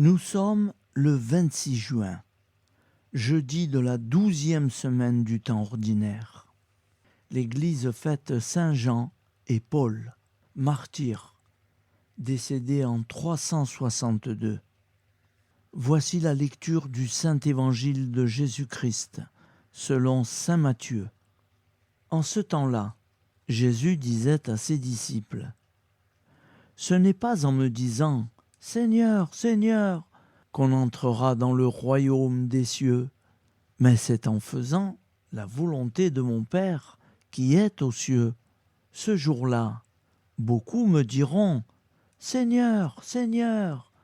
Nous sommes le 26 juin, jeudi de la 12e semaine du temps ordinaire. L'Église fête Saint Jean et Paul, martyrs, décédés en 362. Voici la lecture du Saint Évangile de Jésus-Christ, selon saint Matthieu. En ce temps-là, Jésus disait à ses disciples : « Ce n'est pas en me disant « Seigneur, Seigneur » qu'on entrera dans le royaume des cieux, mais c'est en faisant la volonté de mon Père qui est aux cieux. Ce jour-là, beaucoup me diront « Seigneur, Seigneur,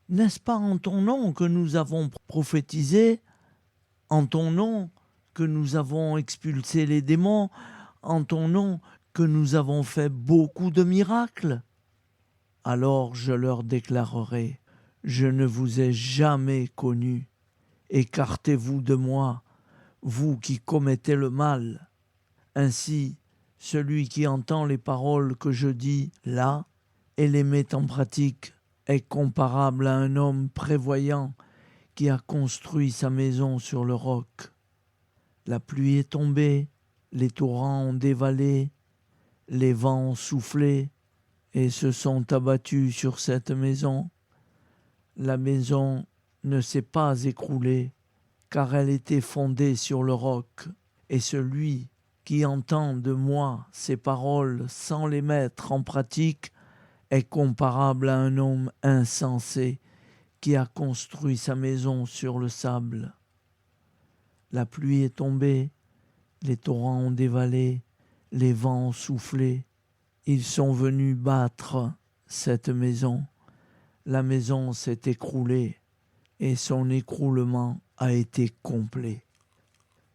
n'est-ce pas en ton nom que nous avons prophétisé, en ton nom que nous avons expulsé les démons, en ton nom que nous avons fait beaucoup de miracles ?» Alors je leur déclarerai : je ne vous ai jamais connus. Écartez-vous de moi, vous qui commettez le mal. Ainsi, celui qui entend les paroles que je dis là et les met en pratique est comparable à un homme prévoyant qui a construit sa maison sur le roc. La pluie est tombée, les torrents ont dévalé, les vents ont soufflé et se sont abattus sur cette maison. La maison ne s'est pas écroulée, car elle était fondée sur le roc. Et celui qui entend de moi ces paroles sans les mettre en pratique est comparable à un homme insensé qui a construit sa maison sur le sable. La pluie est tombée, les torrents ont dévalé, les vents ont soufflé. Ils sont venus battre cette maison. La maison s'est écroulée et son écroulement a été complet.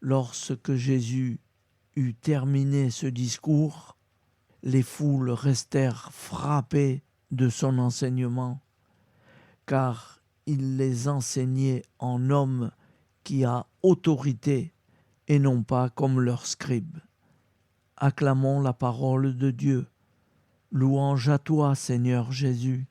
Lorsque Jésus eut terminé ce discours, les foules restèrent frappées de son enseignement, car il les enseignait en homme qui a autorité et non pas comme leurs scribes. Acclamons la parole de Dieu. Louange à toi, Seigneur Jésus.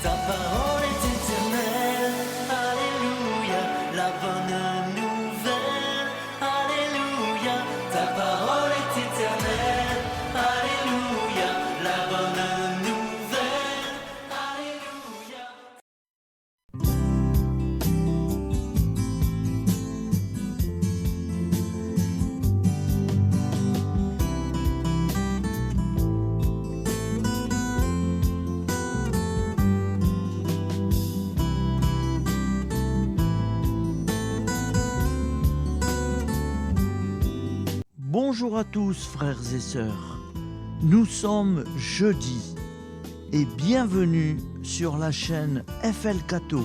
Ta parole est éternelle, alléluia, la bonne nouvelle, alléluia. Ta parole est éternelle, alléluia, la bonne nouvelle, alléluia. Bonjour à tous, frères et sœurs. Nous sommes jeudi et bienvenue sur la chaîne FL Cato.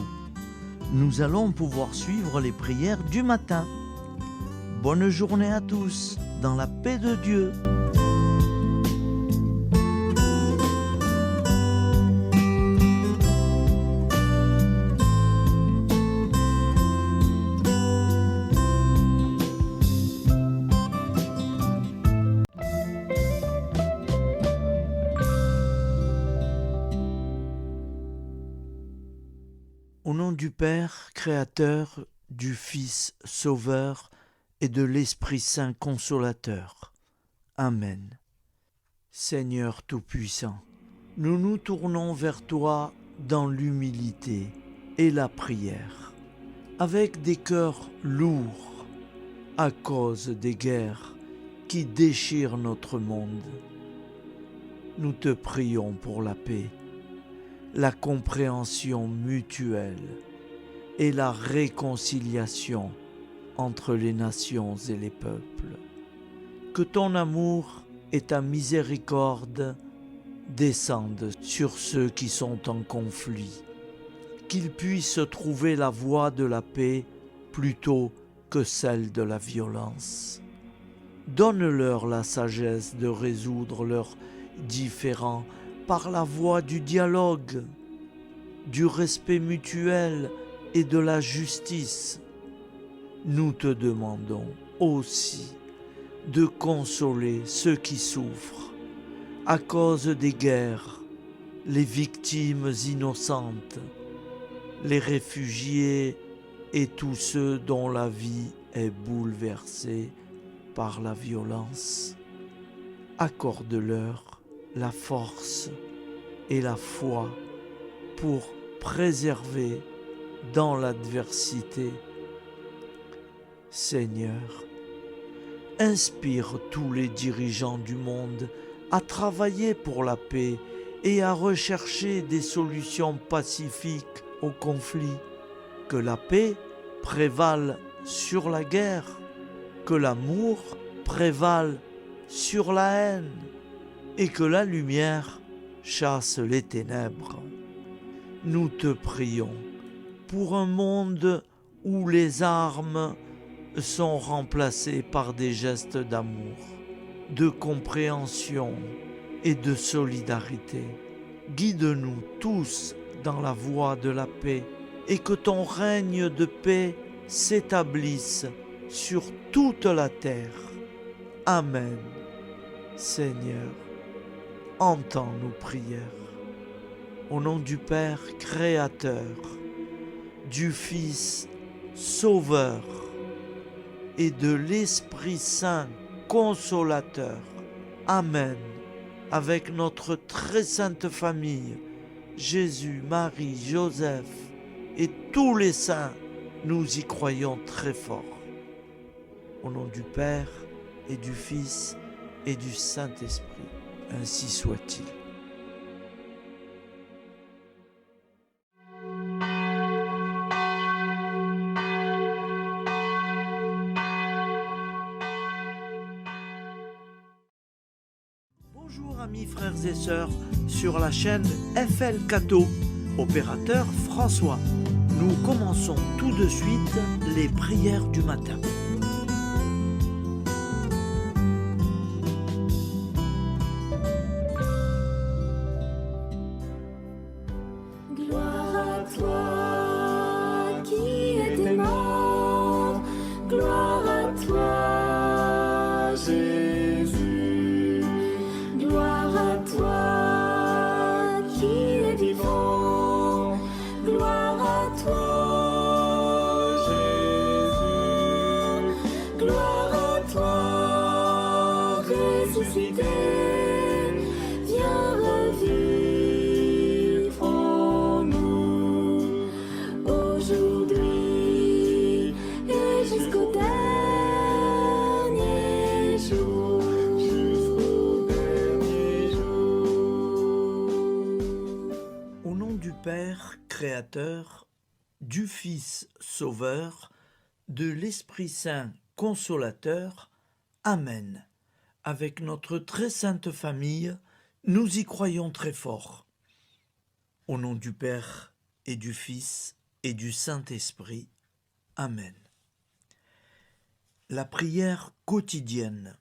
Nous allons pouvoir suivre les prières du matin. Bonne journée à tous, dans la paix de Dieu. Au nom du Père, Créateur, du Fils, Sauveur et de l'Esprit Saint Consolateur. Amen. Seigneur Tout-Puissant, nous nous tournons vers toi dans l'humilité et la prière, avec des cœurs lourds à cause des guerres qui déchirent notre monde. Nous te prions pour la paix, la compréhension mutuelle et la réconciliation entre les nations et les peuples. Que ton amour et ta miséricorde descendent sur ceux qui sont en conflit, qu'ils puissent trouver la voie de la paix plutôt que celle de la violence. Donne-leur la sagesse de résoudre leurs différends par la voie du dialogue, du respect mutuel et de la justice. Nous te demandons aussi de consoler ceux qui souffrent à cause des guerres, les victimes innocentes les réfugiés et tous ceux dont la vie est bouleversée par la violence. Accorde-leur la force et la foi pour préserver dans l'adversité. Seigneur, inspire tous les dirigeants du monde à travailler pour la paix et à rechercher des solutions pacifiques aux conflits. Que la paix prévale sur la guerre, que l'amour prévale sur la haine et que la lumière chasse les ténèbres. Nous te prions pour un monde où les armes sont remplacées par des gestes d'amour, de compréhension et de solidarité. Guide-nous tous dans la voie de la paix et que ton règne de paix s'établisse sur toute la terre. Amen. Seigneur, entends nos prières. Au nom du Père Créateur, du Fils Sauveur et de l'Esprit Saint Consolateur. Amen. Avec notre très sainte famille, Jésus, Marie, Joseph et tous les saints, nous y croyons très fort. Au nom du Père et du Fils et du Saint-Esprit, ainsi soit-il. Bonjour amis frères et sœurs sur la chaîne FL Cato, opérateur François. Nous commençons tout de suite les prières du matin. Gloire à toi qui étais mort, gloire à toi Jésus, gloire à toi qui es vivant, gloire à toi Jésus, gloire à toi ressuscité, viens revivre en nous aujourd'hui et jusqu'au dernier jour. Jusqu'au dernier jour. Au nom du Père Créateur, du Fils Sauveur, de l'Esprit Saint Consolateur. Amen. Avec notre très sainte famille, nous y croyons très fort. Au nom du Père et du Fils et du Saint-Esprit. Amen. La prière quotidienne.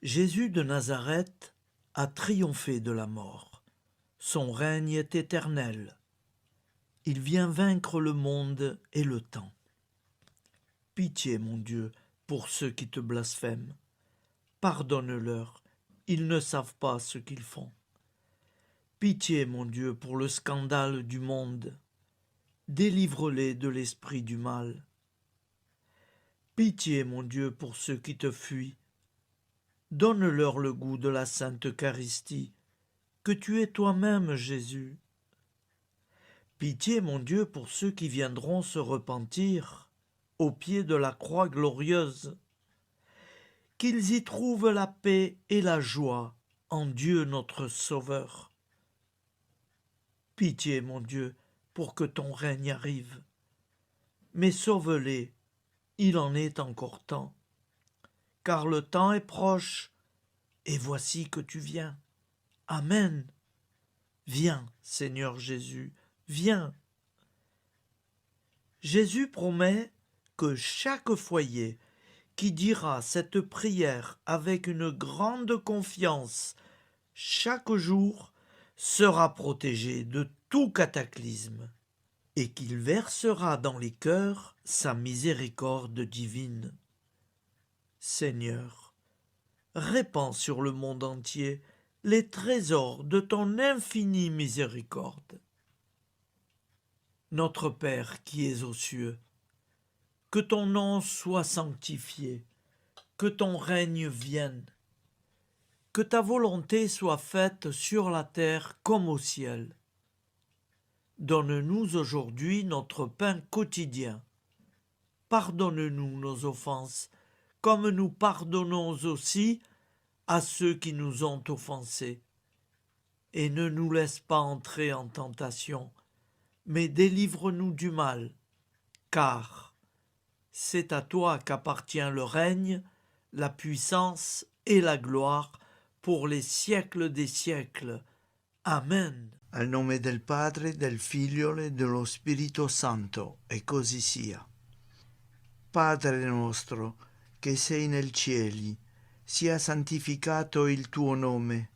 Jésus de Nazareth a triomphé de la mort. Son règne est éternel. Il vient vaincre le monde et le temps. Pitié, mon Dieu, pour ceux qui te blasphèment. Pardonne-leur, ils ne savent pas ce qu'ils font. Pitié, mon Dieu, pour le scandale du monde. Délivre-les de l'esprit du mal. Pitié, mon Dieu, pour ceux qui te fuient. Donne-leur le goût de la Sainte Eucharistie, que tu es toi-même, Jésus. Pitié, mon Dieu, pour ceux qui viendront se repentir au pied de la croix glorieuse, qu'ils y trouvent la paix et la joie en Dieu notre Sauveur. Pitié, mon Dieu, pour que ton règne arrive. Mais sauve-les, il en est encore temps, car le temps est proche, et voici que tu viens. Amen. Viens, Seigneur Jésus, viens. Jésus promet que chaque foyer qui dira cette prière avec une grande confiance chaque jour sera protégé de tout cataclysme et qu'il versera dans les cœurs sa miséricorde divine. Seigneur, répands sur le monde entier les trésors de ton infinie miséricorde. Notre Père qui es aux cieux, que ton nom soit sanctifié, que ton règne vienne, que ta volonté soit faite sur la terre comme au ciel. Donne-nous aujourd'hui notre pain quotidien. Pardonne-nous nos offenses, comme nous pardonnons aussi à ceux qui nous ont offensés. Et ne nous laisse pas entrer en tentation, mais délivre-nous du mal, car c'est à toi qu'appartient le règne, la puissance et la gloire pour les siècles des siècles. Amen. Al nome del Padre, del Figlio e dello Spirito Santo, e così sia. Padre nostro, che sei nel cieli, sia santificato il tuo nome,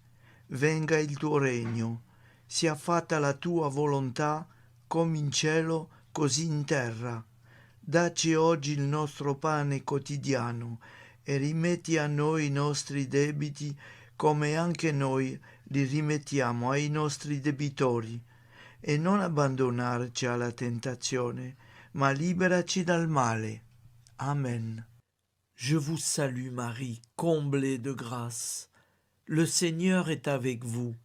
venga il tuo regno, sia fatta la tua volontà, come in cielo, così in terra. Dacci oggi il nostro pane quotidiano e rimetti a noi i nostri debiti, come anche noi li rimettiamo ai nostri debitori, e non abbandonarci alla tentazione, ma liberaci dal male. Amen. Je vous salue Marie, comblée de grâce. Le Seigneur est avec vous.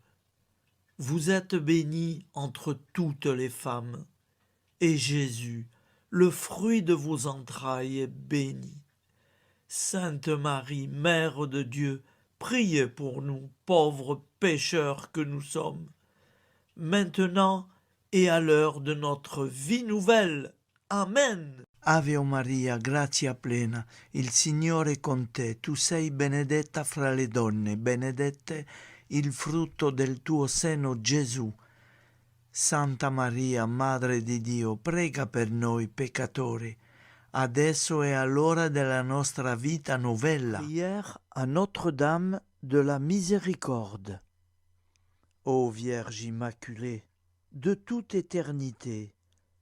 Vous êtes bénie entre toutes les femmes, et Jésus, le fruit de vos entrailles, est béni. Sainte Marie, Mère de Dieu, priez pour nous, pauvres pécheurs que nous sommes, maintenant et à l'heure de notre vie nouvelle. Amen. Ave Maria, grazia plena, il Signore è con te, tu sei benedetta fra le donne, benedetto il frutto del tuo seno, Gesù. Santa Maria, Madre di Dio, prega per noi peccatori, adesso e all'ora della nostra vita novella. Prière à Notre-Dame de la Miséricorde. Ô Vierge Immaculée, de toute éternité,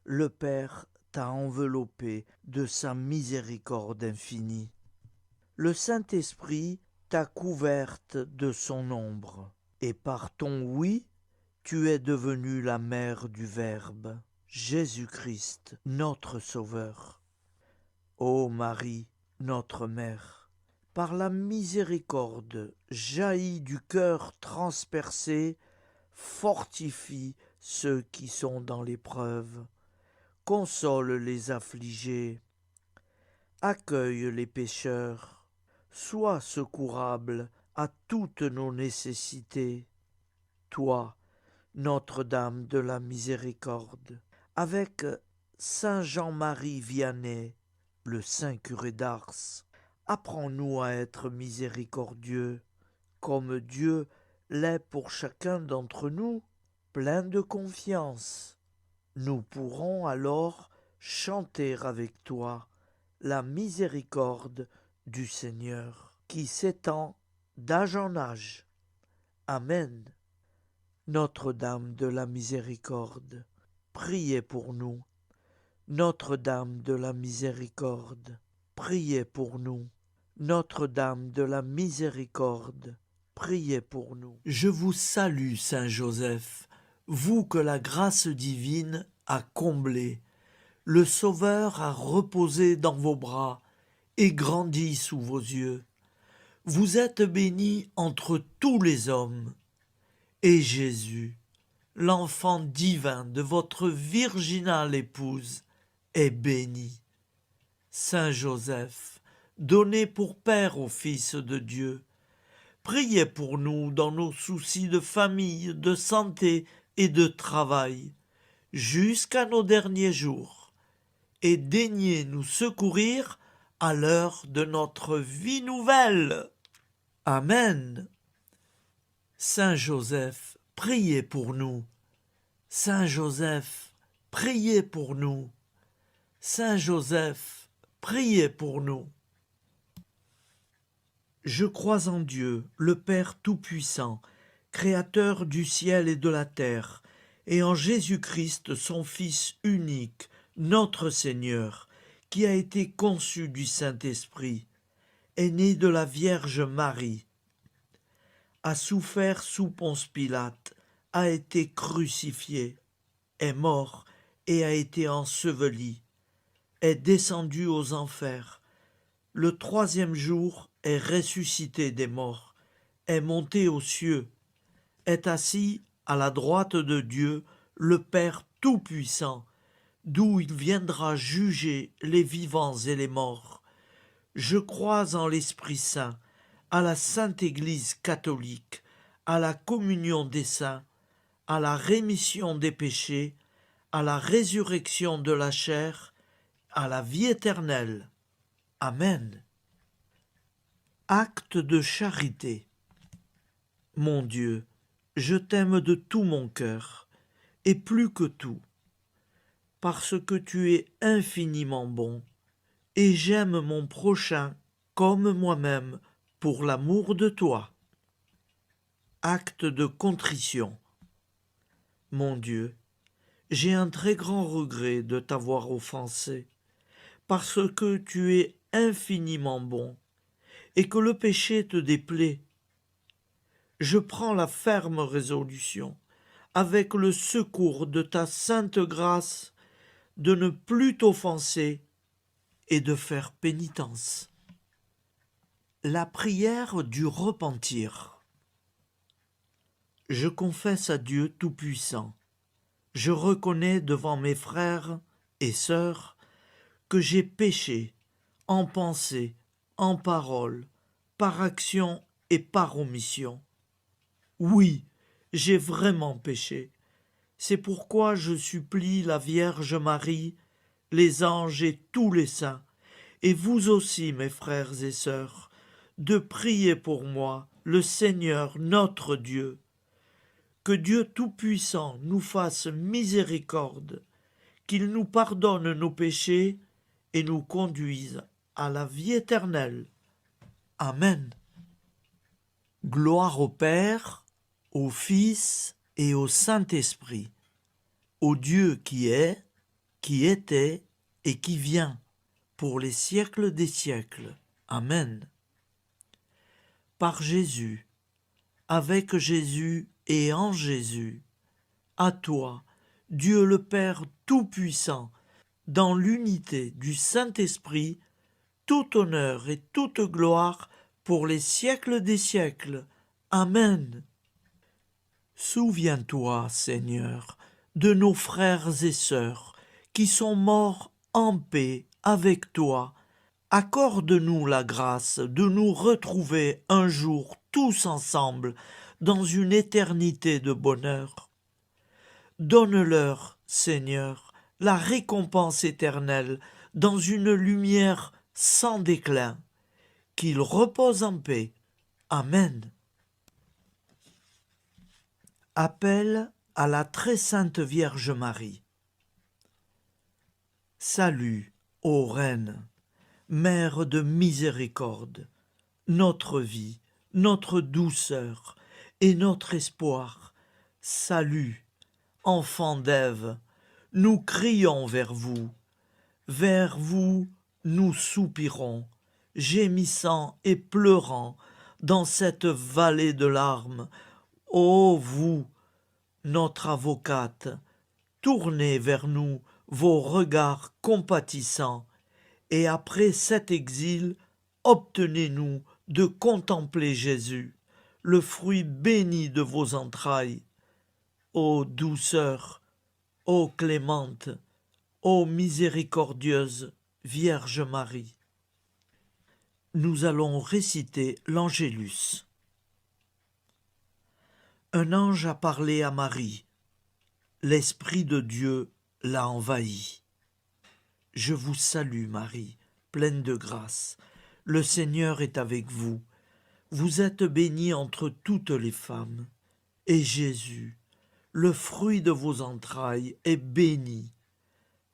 le Père t'a enveloppé de sa miséricorde infinie. Le Saint-Esprit t'a couverte de son ombre, et par ton oui, tu es devenue la mère du Verbe, Jésus-Christ, notre Sauveur. Ô Marie, notre Mère, par la miséricorde jaillie du cœur transpercé, fortifie ceux qui sont dans l'épreuve, console les affligés, accueille les pécheurs, sois secourable à toutes nos nécessités. Toi, Notre-Dame de la Miséricorde, avec Saint Jean-Marie Vianney, le saint curé d'Ars, apprends-nous à être miséricordieux, comme Dieu l'est pour chacun d'entre nous, plein de confiance. Nous pourrons alors chanter avec toi la miséricorde du Seigneur, qui s'étend d'âge en âge. Amen. Notre-Dame de la Miséricorde, priez pour nous. Notre-Dame de la Miséricorde, priez pour nous. Notre-Dame de la Miséricorde, priez pour nous. Je vous salue, Saint Joseph, vous que la grâce divine a comblé, le Sauveur a reposé dans vos bras et grandi sous vos yeux. Vous êtes bénie entre tous les hommes, et Jésus, l'enfant divin de votre virginale épouse, est béni. Saint Joseph, donné pour Père au Fils de Dieu, priez pour nous dans nos soucis de famille, de santé et de travail, jusqu'à nos derniers jours, et daignez nous secourir à l'heure de notre vie nouvelle. Amen. Saint Joseph, priez pour nous. Saint Joseph, priez pour nous. Saint Joseph, priez pour nous. Je crois en Dieu, le Père Tout-Puissant, Créateur du ciel et de la terre, et en Jésus-Christ, son Fils unique, notre Seigneur, qui a été conçu du Saint-Esprit, est né de la Vierge Marie, a souffert sous Ponce Pilate, a été crucifié, est mort et a été enseveli, est descendu aux enfers, le troisième jour est ressuscité des morts, est monté aux cieux, est assis à la droite de Dieu, le Père Tout-Puissant, d'où il viendra juger les vivants et les morts. Je crois en l'Esprit Saint, à la Sainte Église catholique, à la communion des saints, à la rémission des péchés, à la résurrection de la chair, à la vie éternelle. Amen. Acte de charité. Mon Dieu, je t'aime de tout mon cœur, et plus que tout, parce que tu es infiniment bon, et j'aime mon prochain comme moi-même pour l'amour de toi. Acte de contrition. Mon Dieu, j'ai un très grand regret de t'avoir offensé, parce que tu es infiniment bon, et que le péché te déplaît. Je prends la ferme résolution, avec le secours de ta sainte grâce, de ne plus t'offenser et de faire pénitence. La prière du repentir. Je confesse à Dieu Tout-Puissant, je reconnais devant mes frères et sœurs que j'ai péché en pensée, en parole, par action et par omission. Oui, j'ai vraiment péché. C'est pourquoi je supplie la Vierge Marie, les anges et tous les saints, et vous aussi, mes frères et sœurs, de prier pour moi, le Seigneur notre Dieu. Que Dieu Tout-Puissant nous fasse miséricorde, qu'il nous pardonne nos péchés et nous conduise à la vie éternelle. Amen. Gloire au Père, au Fils et au Saint-Esprit, au Dieu qui est, qui était et qui vient, pour les siècles des siècles. Amen. Par Jésus, avec Jésus et en Jésus, à toi, Dieu le Père Tout-Puissant, dans l'unité du Saint-Esprit, tout honneur et toute gloire pour les siècles des siècles. Amen. Souviens-toi, Seigneur, de nos frères et sœurs qui sont morts en paix avec toi. Accorde-nous la grâce de nous retrouver un jour tous ensemble dans une éternité de bonheur. Donne-leur, Seigneur, la récompense éternelle dans une lumière sans déclin. Qu'ils reposent en paix. Amen. Appel à la très sainte Vierge Marie. Salut, ô Reine, Mère de miséricorde, notre vie, notre douceur et notre espoir. Salut, enfants d'Ève, nous crions vers vous. Vers vous, nous soupirons, gémissant et pleurant dans cette vallée de larmes. Ô vous, notre avocate, tournez vers nous vos regards compatissants, et après cet exil, obtenez-nous de contempler Jésus, le fruit béni de vos entrailles. Ô douceur, ô clémente, ô miséricordieuse Vierge Marie. Nous allons réciter l'Angélus. Un ange a parlé à Marie. L'Esprit de Dieu l'a envahie. Je vous salue, Marie, pleine de grâce. Le Seigneur est avec vous. Vous êtes bénie entre toutes les femmes. Et Jésus, le fruit de vos entrailles, est béni.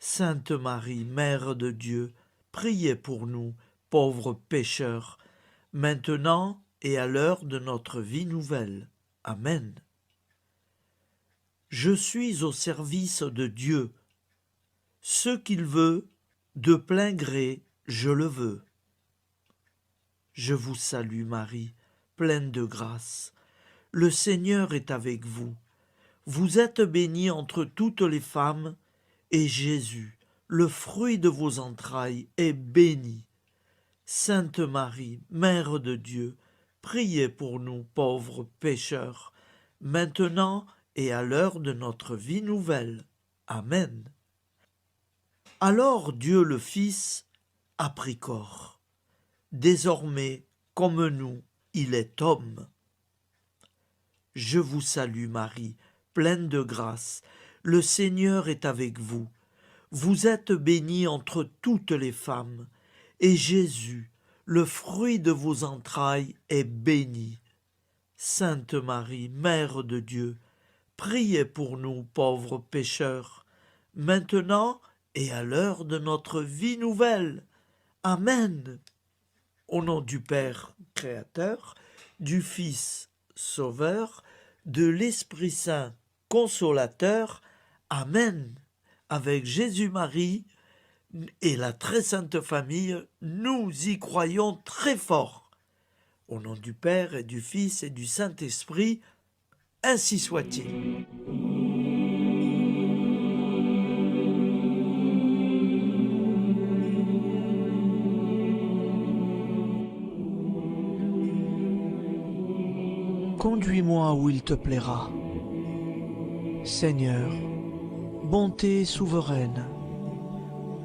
Sainte Marie, Mère de Dieu, priez pour nous, pauvres pécheurs, maintenant et à l'heure de notre vie nouvelle. Amen. Je suis au service de Dieu. Ce qu'il veut, de plein gré, je le veux. Je vous salue Marie, pleine de grâce. Le Seigneur est avec vous. Vous êtes bénie entre toutes les femmes, et Jésus, le fruit de vos entrailles, est béni. Sainte Marie, Mère de Dieu, priez pour nous pauvres pécheurs, maintenant et à l'heure de notre vie nouvelle. Amen. Alors Dieu le Fils a pris corps. Désormais, comme nous, il est homme. Je vous salue Marie, pleine de grâce. Le Seigneur est avec vous. Vous êtes bénie entre toutes les femmes, et Jésus, le fruit de vos entrailles, est béni. Sainte Marie, Mère de Dieu, priez pour nous pauvres pécheurs, maintenant et à l'heure de notre vie nouvelle. Amen. Au nom du Père Créateur, du Fils Sauveur, de l'Esprit Saint Consolateur. Amen. Avec Jésus-Marie et la très sainte famille, nous y croyons très fort. Au nom du Père et du Fils et du Saint-Esprit, ainsi soit-il. Conduis-moi où il te plaira. Seigneur, bonté souveraine,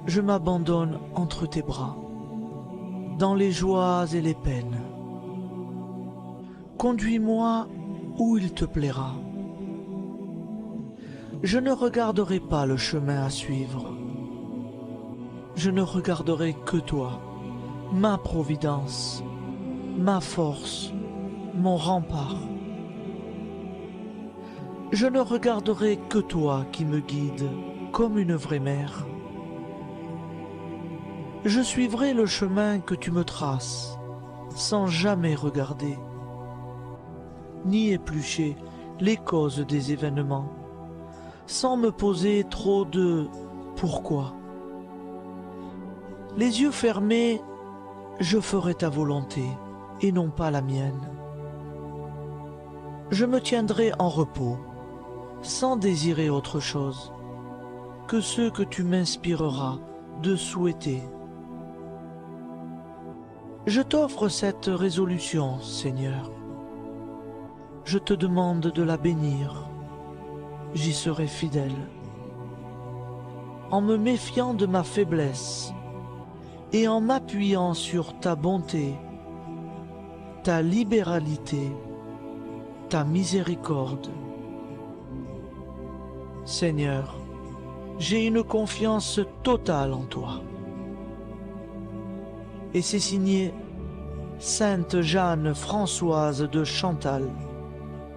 je m'abandonne entre tes bras, dans les joies et les peines. Conduis-moi où il te plaira. Je ne regarderai pas le chemin à suivre. Je ne regarderai que toi, ma providence, ma force, mon rempart. Je ne regarderai que toi qui me guides comme une vraie mère. Je suivrai le chemin que tu me traces, sans jamais regarder, ni éplucher les causes des événements, sans me poser trop de « pourquoi ». Les yeux fermés, je ferai ta volonté et non pas la mienne. Je me tiendrai en repos, sans désirer autre chose que ce que tu m'inspireras de souhaiter. Je t'offre cette résolution, Seigneur. Je te demande de la bénir. J'y serai fidèle. En me méfiant de ma faiblesse et en m'appuyant sur ta bonté, ta libéralité, ta miséricorde. Seigneur, j'ai une confiance totale en toi. Et c'est signé Sainte Jeanne Françoise de Chantal,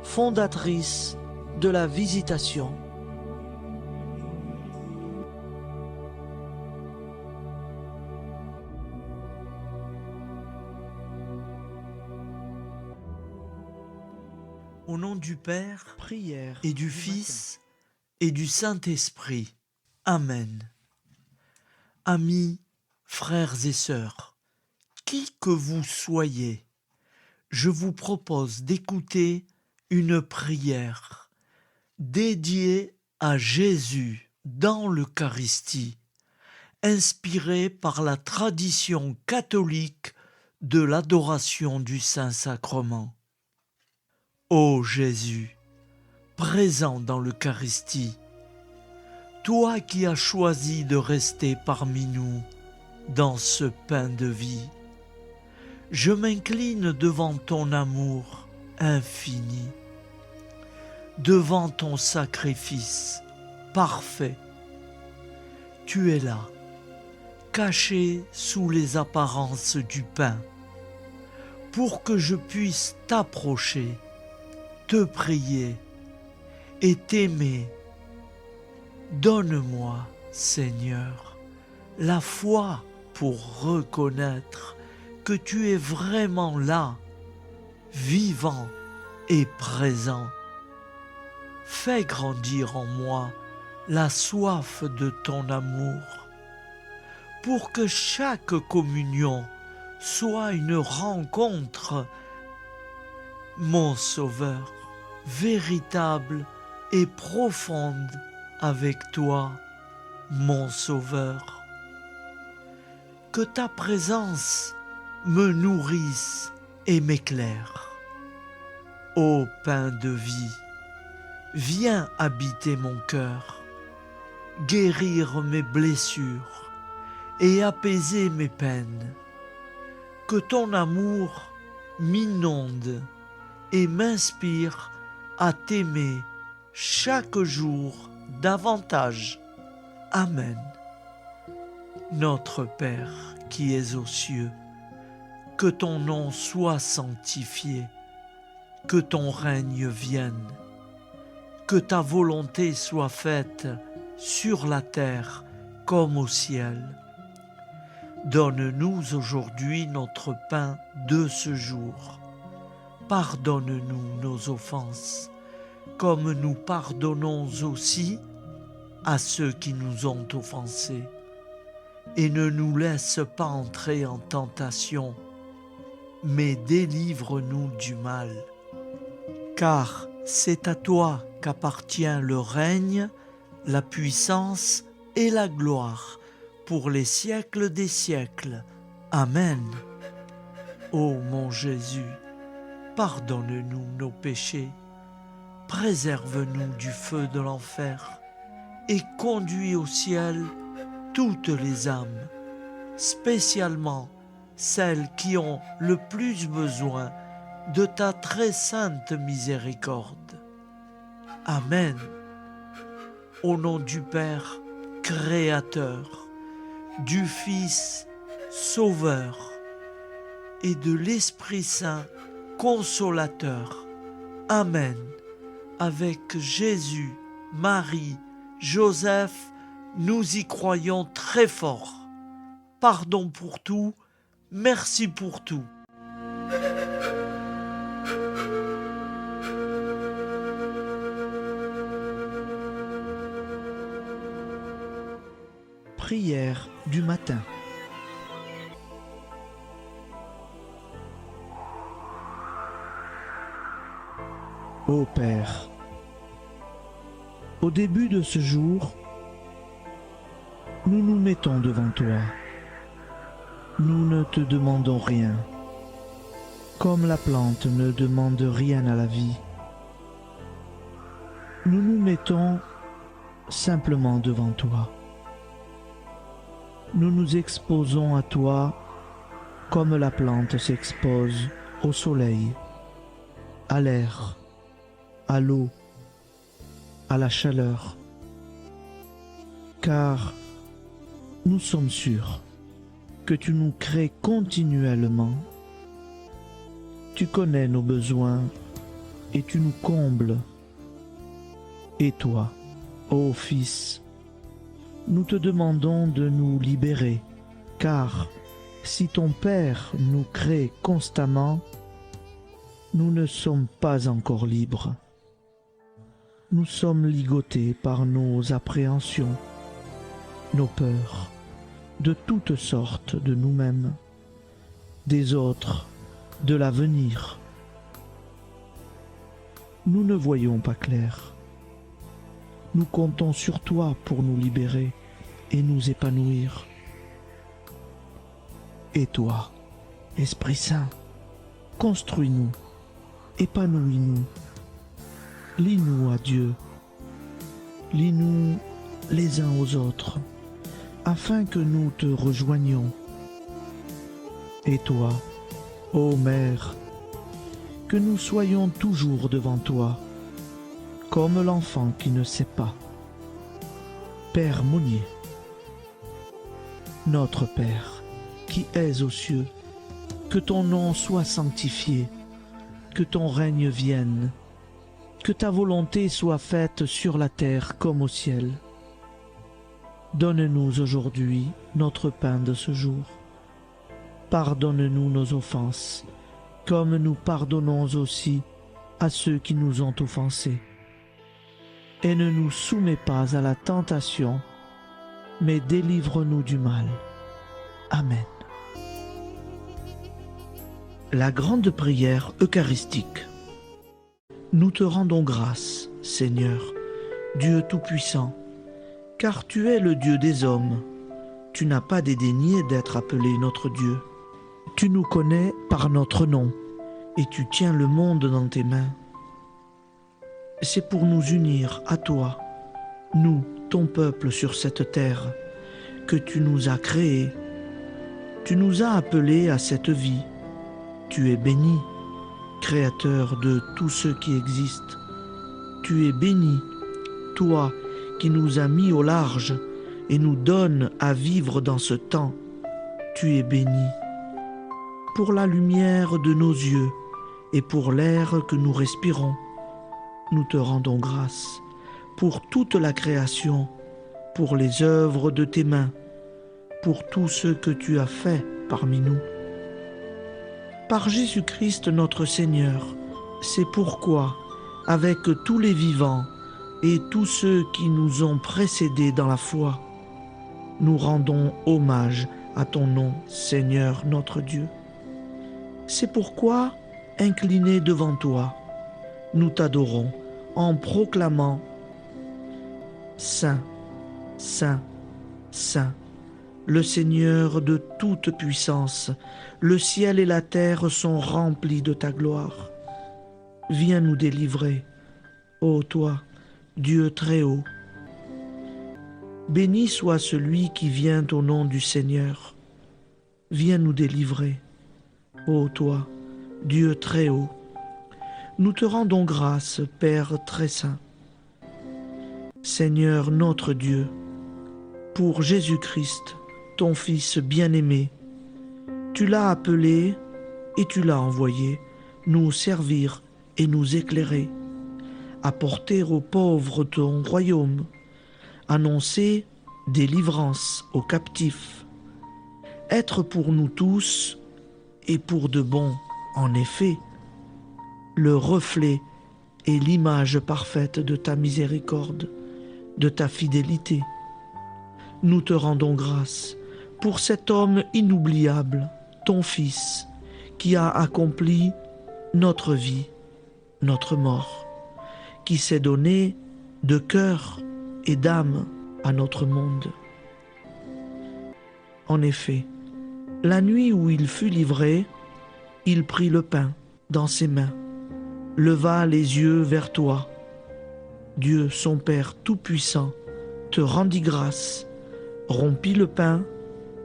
fondatrice de la Visitation. Au nom du Père, prière, et du Fils, et du Saint-Esprit. Amen. Amis, frères et sœurs, qui que vous soyez, je vous propose d'écouter une prière dédiée à Jésus dans l'Eucharistie, inspirée par la tradition catholique de l'adoration du Saint-Sacrement. Ô Jésus, présent dans l'Eucharistie, toi qui as choisi de rester parmi nous dans ce pain de vie, je m'incline devant ton amour infini, devant ton sacrifice parfait. Tu es là, caché sous les apparences du pain, pour que je puisse t'approcher, te prier et t'aimer. Donne-moi, Seigneur, la foi pour reconnaître que tu es vraiment là, vivant et présent. Fais grandir en moi la soif de ton amour, pour que chaque communion soit une rencontre, mon Sauveur, véritable et profonde avec toi. mon Sauveur. Que ta présence me nourrisse et m'éclaire. Ô pain de vie, viens habiter mon cœur, guérir mes blessures et apaiser mes peines. Que ton amour m'inonde et m'inspire à t'aimer chaque jour davantage. Amen. Notre Père qui es aux cieux, que ton nom soit sanctifié, que ton règne vienne, que ta volonté soit faite sur la terre comme au ciel. Donne-nous aujourd'hui notre pain de ce jour. Pardonne-nous nos offenses, comme nous pardonnons aussi à ceux qui nous ont offensés. Et ne nous laisse pas entrer en tentation, mais délivre-nous du mal. Car c'est à toi qu'appartient le règne, la puissance et la gloire pour les siècles des siècles. Amen. Ô mon Jésus, pardonne-nous nos péchés, préserve-nous du feu de l'enfer et conduis au ciel toutes les âmes, spécialement celles qui ont le plus besoin de ta très sainte miséricorde. Amen. Au nom du Père Créateur, du Fils Sauveur et de l'Esprit Saint Consolateur. Amen. Avec Jésus, Marie, Joseph, nous y croyons très fort. Pardon pour tout, merci pour tout. Prière du matin. Ô Père, au début de ce jour, nous nous mettons devant toi. Nous ne te demandons rien, comme la plante ne demande rien à la vie. Nous nous mettons simplement devant toi. Nous nous exposons à toi comme la plante s'expose au soleil, à l'air, à l'eau, à la chaleur. Car nous sommes sûrs que tu nous crées continuellement. Tu connais nos besoins et tu nous combles. Et toi, ô Fils, nous te demandons de nous libérer, car si ton Père nous crée constamment, nous ne sommes pas encore libres. Nous sommes ligotés par nos appréhensions, nos peurs, de toutes sortes de nous-mêmes, des autres, de l'avenir. Nous ne voyons pas clair. Nous comptons sur toi pour nous libérer et nous épanouir. Et toi, Esprit Saint, construis-nous, épanouis-nous, lie-nous à Dieu, lie-nous les uns aux autres, afin que nous te rejoignions. Et toi, ô Mère, que nous soyons toujours devant toi, comme l'enfant qui ne sait pas. Père Monnier, notre Père, qui es aux cieux, que ton nom soit sanctifié, que ton règne vienne, que ta volonté soit faite sur la terre comme au ciel. Donne-nous aujourd'hui notre pain de ce jour. Pardonne-nous nos offenses, comme nous pardonnons aussi à ceux qui nous ont offensés. Et ne nous soumets pas à la tentation, mais délivre-nous du mal. Amen. La grande prière eucharistique. Nous te rendons grâce, Seigneur, Dieu Tout-Puissant, Car tu es le Dieu des hommes. Tu n'as pas dédaigné d'être appelé notre Dieu. Tu nous connais par notre nom, et tu tiens le monde dans tes mains. C'est pour nous unir à toi, nous, ton peuple sur cette terre, que tu nous as créés. Tu nous as appelés à cette vie. Tu es béni, Créateur de tous ceux qui existent. Tu es béni, toi qui nous as mis au large et nous donnes à vivre dans ce temps. Tu es béni. Pour la lumière de nos yeux et pour l'air que nous respirons, nous te rendons grâce. Pour toute la création, pour les œuvres de tes mains, pour tout ce que tu as fait parmi nous. Par Jésus-Christ notre Seigneur, c'est pourquoi, avec tous les vivants et tous ceux qui nous ont précédés dans la foi, nous rendons hommage à ton nom, Seigneur notre Dieu. C'est pourquoi, inclinés devant toi, nous t'adorons en proclamant « Saint, Saint, Saint ». Le Seigneur de toute puissance, le ciel et la terre sont remplis de ta gloire. Viens nous délivrer, ô toi, Dieu très haut. Béni soit celui qui vient au nom du Seigneur. Viens nous délivrer, ô toi, Dieu très haut. Nous te rendons grâce, Père très saint. Seigneur notre Dieu, pour Jésus-Christ, ton Fils bien-aimé, tu l'as appelé et tu l'as envoyé nous servir et nous éclairer, apporter aux pauvres ton royaume, annoncer délivrance aux captifs, être pour nous tous et pour de bon, en effet, le reflet et l'image parfaite de ta miséricorde, de ta fidélité. Nous te rendons grâce pour cet homme inoubliable, ton Fils, qui a accompli notre vie, notre mort, qui s'est donné de cœur et d'âme à notre monde. En effet, la nuit où il fut livré, il prit le pain dans ses mains, leva les yeux vers toi. Dieu, son Père Tout-Puissant, te rendit grâce, rompit le pain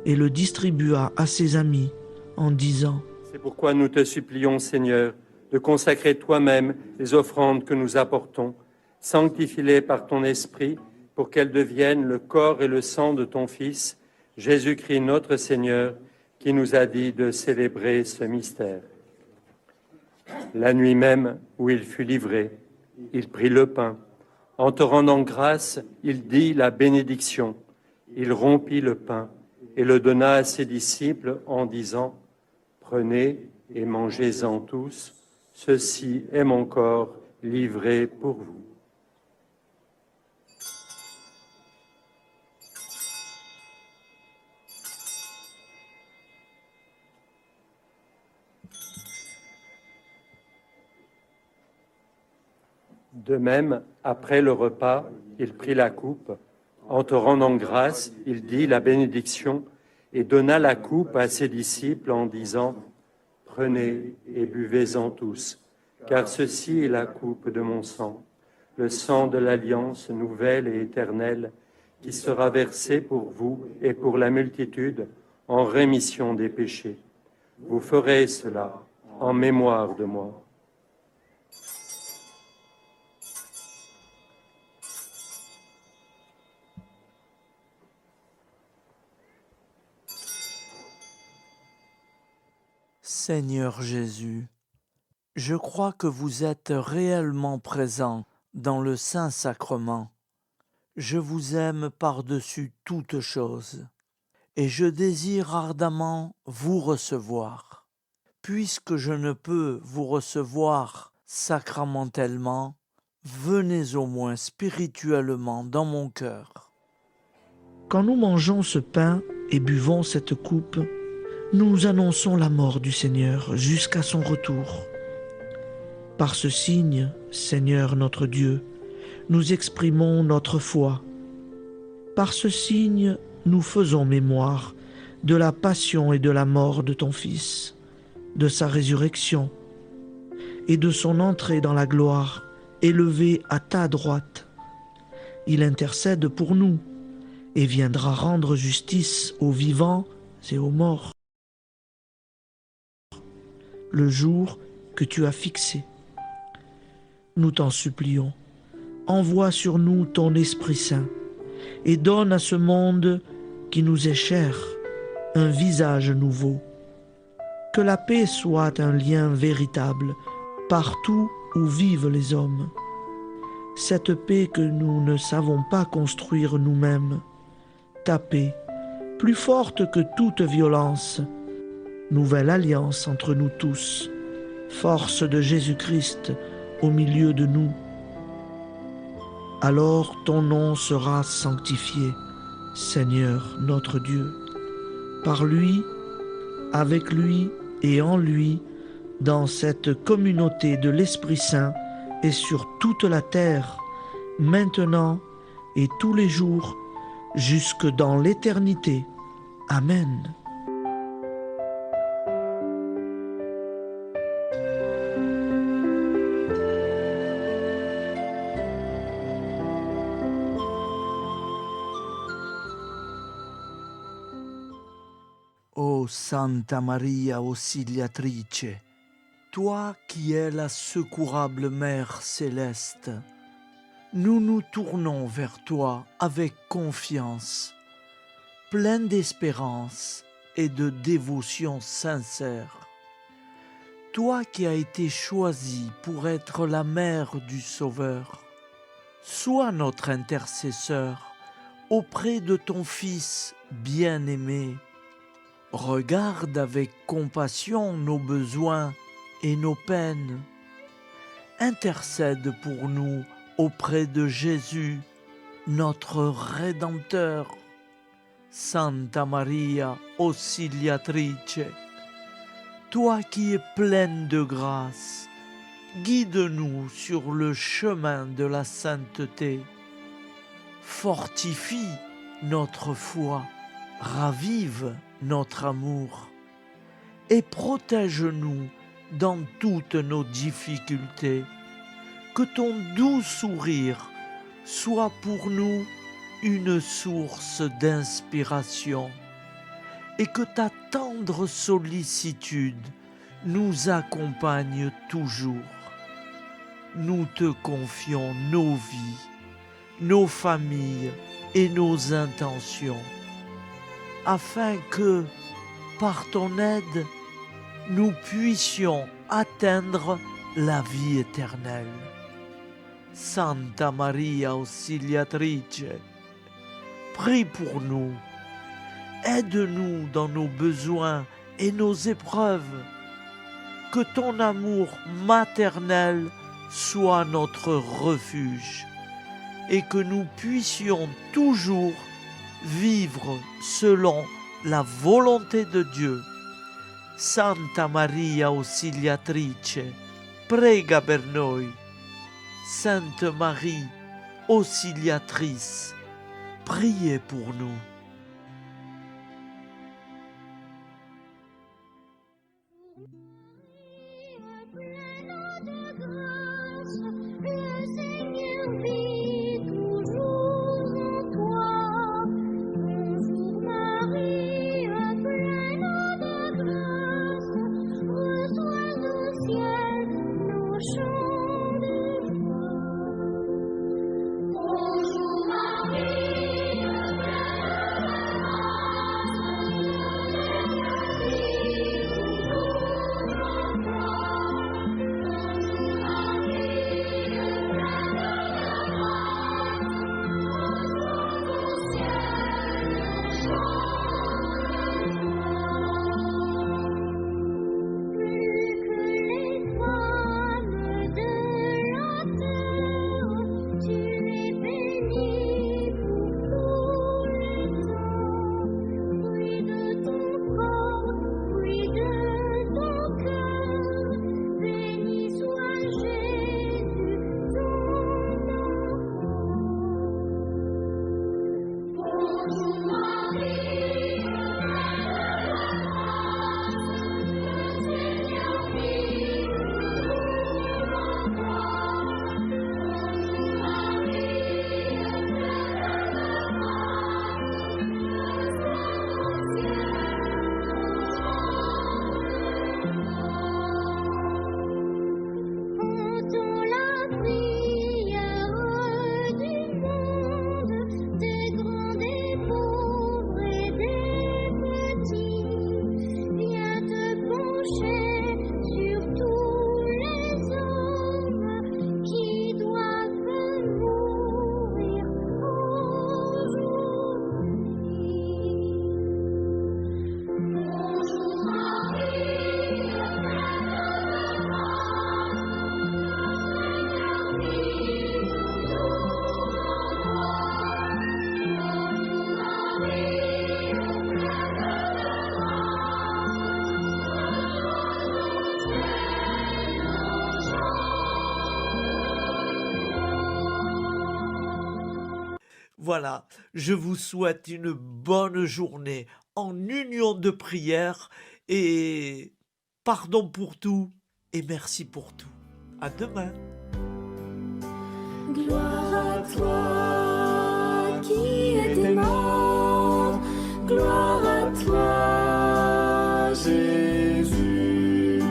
et le distribua à ses amis en disant : C'est pourquoi nous te supplions, Seigneur, de consacrer toi-même les offrandes que nous apportons. Sanctifie-les par ton Esprit pour qu'elles deviennent le corps et le sang de ton Fils, Jésus-Christ notre Seigneur, qui nous a dit de célébrer ce mystère. La nuit même où il fut livré, il prit le pain. En te rendant grâce, il dit la bénédiction. Il rompit le pain et le donna à ses disciples en disant : Prenez et mangez-en tous, ceci est mon corps livré pour vous. De même, après le repas, il prit la coupe. En te rendant grâce, il dit la bénédiction et donna la coupe à ses disciples en disant : Prenez et buvez-en tous, car ceci est la coupe de mon sang, le sang de l'alliance nouvelle et éternelle, qui sera versé pour vous et pour la multitude en rémission des péchés. Vous ferez cela en mémoire de moi. Seigneur Jésus, je crois que vous êtes réellement présent dans le Saint-Sacrement. Je vous aime par-dessus toute chose et je désire ardemment vous recevoir. Puisque je ne peux vous recevoir sacramentellement, venez au moins spirituellement dans mon cœur. Quand nous mangeons ce pain et buvons cette coupe, nous annonçons la mort du Seigneur jusqu'à son retour. Par ce signe, Seigneur notre Dieu, nous exprimons notre foi. Par ce signe, nous faisons mémoire de la passion et de la mort de ton Fils, de sa résurrection et de son entrée dans la gloire, élevé à ta droite. Il intercède pour nous et viendra rendre justice aux vivants et aux morts. Le jour que tu as fixé. Nous t'en supplions, envoie sur nous ton Esprit Saint et donne à ce monde qui nous est cher un visage nouveau. Que la paix soit un lien véritable partout où vivent les hommes. Cette paix que nous ne savons pas construire nous-mêmes. Ta paix, plus forte que toute violence. Nouvelle alliance entre nous tous. Force de Jésus-Christ au milieu de nous. Alors ton nom sera sanctifié, Seigneur notre Dieu. Par lui, avec lui et en lui, dans cette communauté de l'Esprit Saint et sur toute la terre, maintenant et tous les jours, jusque dans l'éternité. Amen. Ô Santa Maria Auxiliatrice, toi qui es la secourable Mère céleste, nous nous tournons vers toi avec confiance, plein d'espérance et de dévotion sincère. Toi qui as été choisie pour être la mère du Sauveur, sois notre intercesseur auprès de ton Fils bien-aimé. Regarde avec compassion nos besoins et nos peines. Intercède pour nous auprès de Jésus, notre Rédempteur. Santa Maria Auxiliatrice, toi qui es pleine de grâce, guide-nous sur le chemin de la sainteté. Fortifie notre foi, ravive notre amour et protège-nous dans toutes nos difficultés. Que ton doux sourire soit pour nous une source d'inspiration et que ta tendre sollicitude nous accompagne toujours. Nous te confions nos vies, nos familles et nos intentions, afin que, par ton aide, nous puissions atteindre la vie éternelle. Santa Maria Auxiliatrice, prie pour nous, aide-nous dans nos besoins et nos épreuves, que ton amour maternel soit notre refuge et que nous puissions toujours vivre selon la volonté de Dieu. Santa Maria Auxiliatrice, prega per noi. Sainte Marie, Auxiliatrice, priez pour nous. Voilà, je vous souhaite une bonne journée en union de prière et pardon pour tout et merci pour tout. À demain. Gloire à toi qui es aimant, gloire à toi Jésus,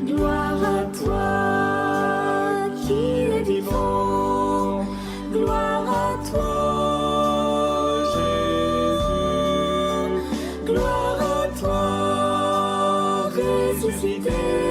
gloire à toi qui es vivant, gloire à toi Jésus, gloire à toi ressuscité.